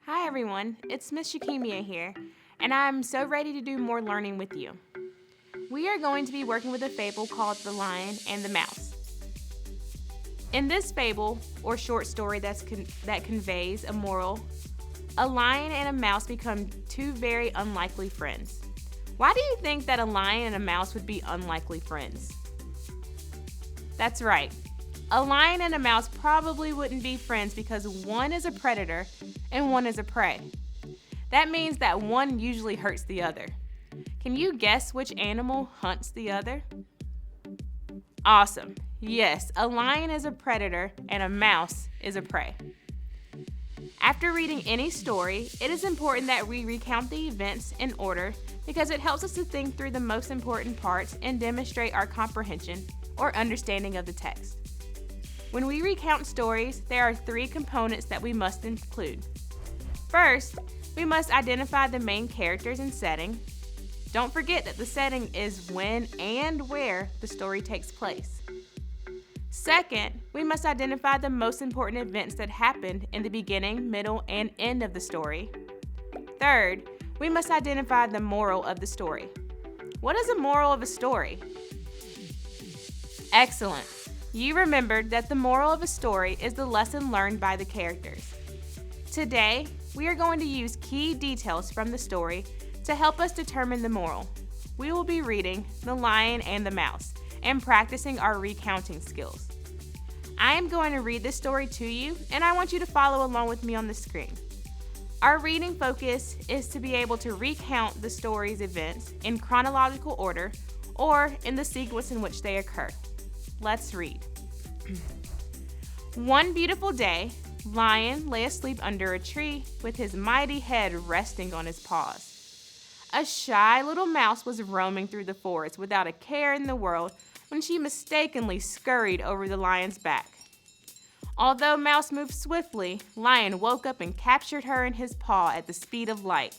Hi everyone, it's Miss Shakimia here, and I'm so ready to do more learning with you. We are going to be working with a fable called The Lion and the Mouse. In this fable, or short story that conveys a moral, a lion and a mouse become two very unlikely friends. Why do you think that a lion and a mouse would be unlikely friends? That's right. A lion and a mouse probably wouldn't be friends because one is a predator and one is a prey. That means that one usually hurts the other. Can you guess which animal hunts the other? Awesome. Yes, a lion is a predator and a mouse is a prey. After reading any story, it is important that we recount the events in order because it helps us to think through the most important parts and demonstrate our comprehension or understanding of the text. When we recount stories, there are three components that we must include. First, we must identify the main characters and setting. Don't forget that the setting is when and where the story takes place. Second, we must identify the most important events that happened in the beginning, middle, and end of the story. Third, we must identify the moral of the story. What is the moral of a story? Excellent. You remembered that the moral of a story is the lesson learned by the characters. Today, we are going to use key details from the story to help us determine the moral. We will be reading The Lion and the Mouse and practicing our recounting skills. I am going to read this story to you, and I want you to follow along with me on the screen. Our reading focus is to be able to recount the story's events in chronological order or in the sequence in which they occur. Let's read. One beautiful day, Lion lay asleep under a tree with his mighty head resting on his paws. A shy little mouse was roaming through the forest without a care in the world when she mistakenly scurried over the lion's back. Although Mouse moved swiftly, Lion woke up and captured her in his paw at the speed of light.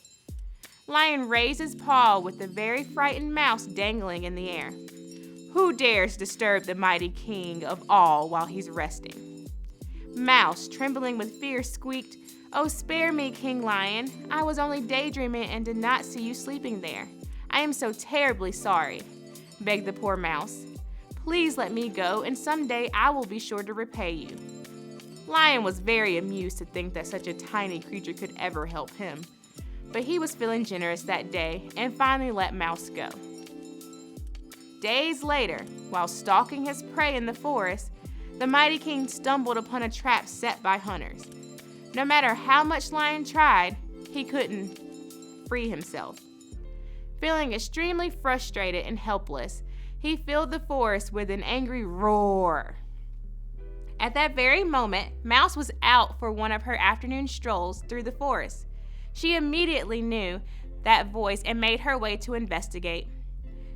Lion raised his paw with the very frightened mouse dangling in the air. Who dares disturb the mighty king of all while he's resting? Mouse, trembling with fear, squeaked, "Oh, spare me, King Lion. I was only daydreaming and did not see you sleeping there. I am so terribly sorry," begged the poor mouse. "Please let me go, and someday I will be sure to repay you." Lion was very amused to think that such a tiny creature could ever help him, but he was feeling generous that day and finally let Mouse go. Days later, while stalking his prey in the forest, the mighty king stumbled upon a trap set by hunters. No matter how much Lion tried, he couldn't free himself. Feeling extremely frustrated and helpless, he filled the forest with an angry roar. At that very moment, Mouse was out for one of her afternoon strolls through the forest. She immediately knew that voice and made her way to investigate.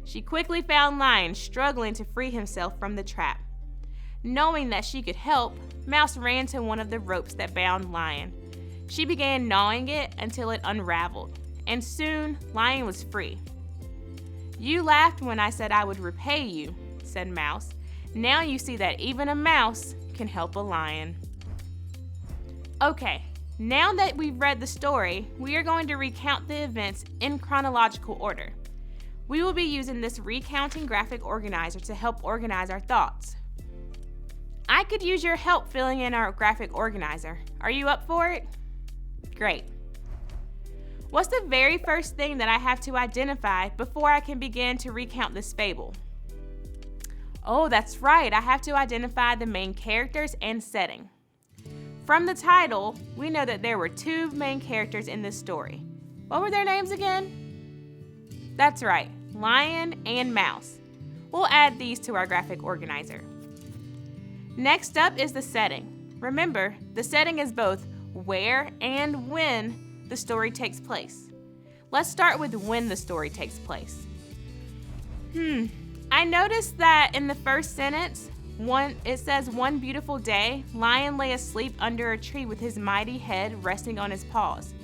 She quickly found Lion struggling to free himself from the trap. Knowing that she could help, Mouse ran to one of the ropes that bound Lion. She began gnawing it until it unraveled, and soon Lion was free. "You laughed when I said I would repay you," said Mouse. "Now you see that even a mouse can help a lion." Okay, now that we've read the story, we are going to recount the events in chronological order. We will be using this recounting graphic organizer to help organize our thoughts. I could use your help filling in our graphic organizer. Are you up for it? Great. What's the very first thing that I have to identify before I can begin to recount this fable? Oh, that's right. I have to identify the main characters and setting. From the title, we know that there were two main characters in this story. What were their names again? That's right, Lion and Mouse. We'll add these to our graphic organizer. Next up is the setting. Remember, the setting is both where and when the story takes place. Let's start with when the story takes place. I noticed that in the first sentence, it says, "One beautiful day, Lion lay asleep under a tree with his mighty head resting on his paws."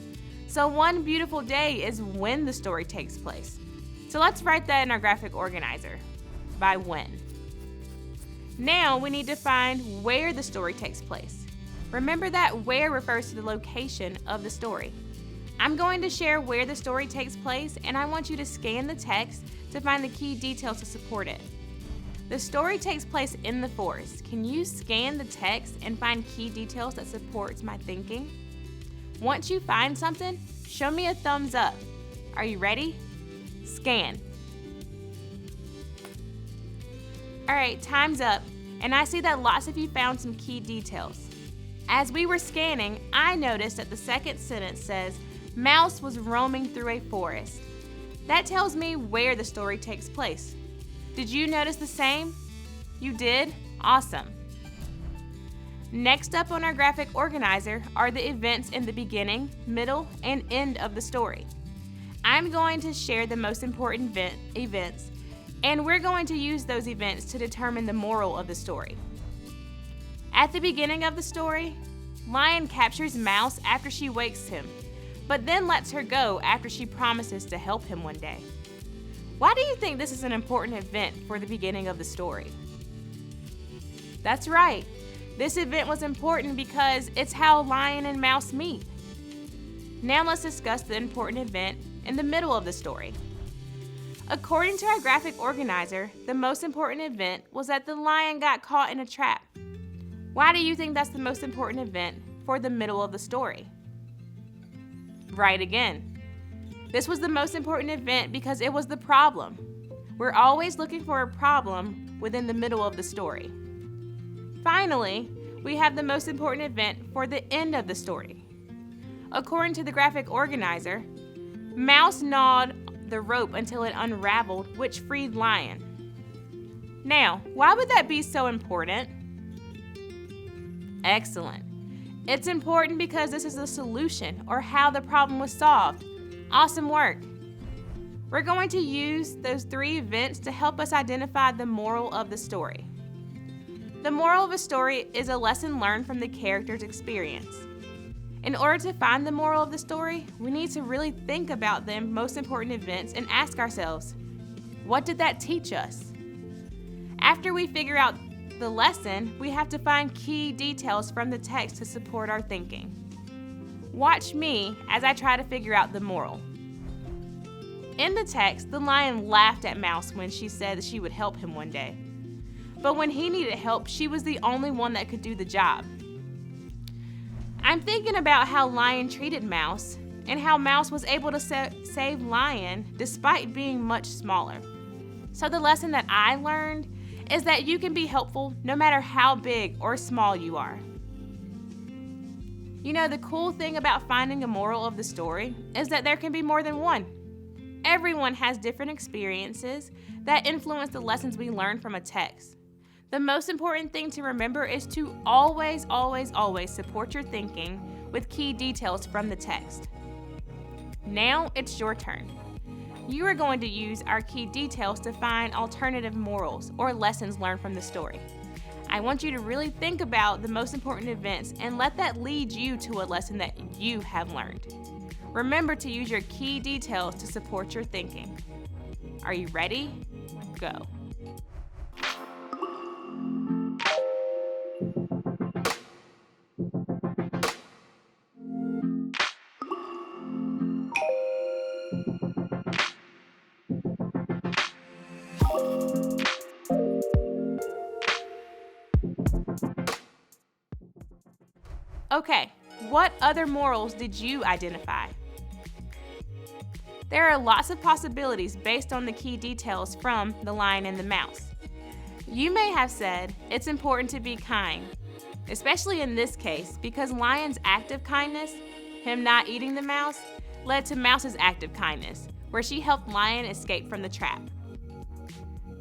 So one beautiful day is when the story takes place. So let's write that in our graphic organizer, by when. Now we need to find where the story takes place. Remember that where refers to the location of the story. I'm going to share where the story takes place, and I want you to scan the text to find the key details to support it. The story takes place in the forest. Can you scan the text and find key details that supports my thinking? Once you find something, show me a thumbs up. Are you ready? Scan. All right, time's up, and I see that lots of you found some key details. As we were scanning, I noticed that the second sentence says, Mouse was roaming through a forest. That tells me where the story takes place. Did you notice the same? You did? Awesome. Next up on our graphic organizer are the events in the beginning, middle, and end of the story. I'm going to share the most important events, and we're going to use those events to determine the moral of the story. At the beginning of the story, Lion captures Mouse after she wakes him, but then lets her go after she promises to help him one day. Why do you think this is an important event for the beginning of the story? That's right. This event was important because it's how Lion and Mouse meet. Now let's discuss the important event in the middle of the story. According to our graphic organizer, the most important event was that the lion got caught in a trap. Why do you think that's the most important event for the middle of the story? Right again. This was the most important event because it was the problem. We're always looking for a problem within the middle of the story. Finally, we have the most important event for the end of the story. According to the graphic organizer, Mouse gnawed the rope until it unraveled, which freed Lion. Now, why would that be so important? Excellent. It's important because this is the solution or how the problem was solved. Awesome work. We're going to use those three events to help us identify the moral of the story. The moral of a story is a lesson learned from the character's experience. In order to find the moral of the story, we need to really think about the most important events and ask ourselves, what did that teach us? After we figure out the lesson, we have to find key details from the text to support our thinking. Watch me as I try to figure out the moral. In the text, the lion laughed at Mouse when she said that she would help him one day. But when he needed help, she was the only one that could do the job. I'm thinking about how Lion treated Mouse and how Mouse was able to save Lion despite being much smaller. So the lesson that I learned is that you can be helpful no matter how big or small you are. You know, the cool thing about finding a moral of the story is that there can be more than one. Everyone has different experiences that influence the lessons we learn from a text. The most important thing to remember is to always, always, always support your thinking with key details from the text. Now it's your turn. You are going to use our key details to find alternative morals or lessons learned from the story. I want you to really think about the most important events and let that lead you to a lesson that you have learned. Remember to use your key details to support your thinking. Are you ready? Go. Okay, what other morals did you identify? There are lots of possibilities based on the key details from the lion and the mouse. You may have said it's important to be kind, especially in this case because Lion's act of kindness, him not eating the mouse, led to Mouse's act of kindness, where she helped Lion escape from the trap.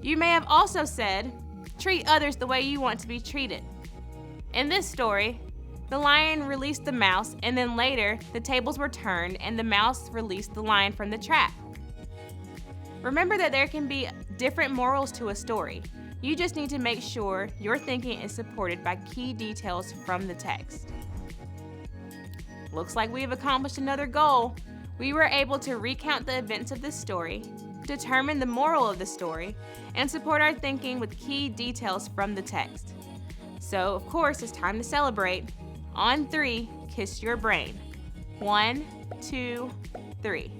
You may have also said, treat others the way you want to be treated. In this story, the lion released the mouse, and then later, the tables were turned and the mouse released the lion from the trap. Remember that there can be different morals to a story. You just need to make sure your thinking is supported by key details from the text. Looks like we've accomplished another goal. We were able to recount the events of this story, determine the moral of the story, and support our thinking with key details from the text. So, of course, it's time to celebrate. On 3, kiss your brain. 1, 2, 3.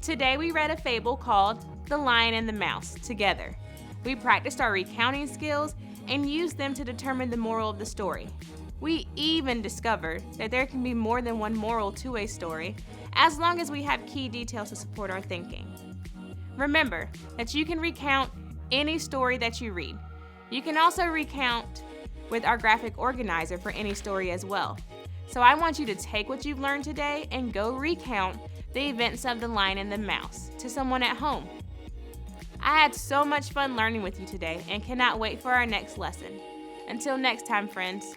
Today we read a fable called The Lion and the Mouse together. We practiced our recounting skills and used them to determine the moral of the story. We even discovered that there can be more than one moral to a story, as long as we have key details to support our thinking. Remember that you can recount any story that you read. You can also recount with our graphic organizer for any story as well. So I want you to take what you've learned today and go recount the events of The Lion and the Mouse to someone at home. I had so much fun learning with you today and cannot wait for our next lesson. Until next time, friends.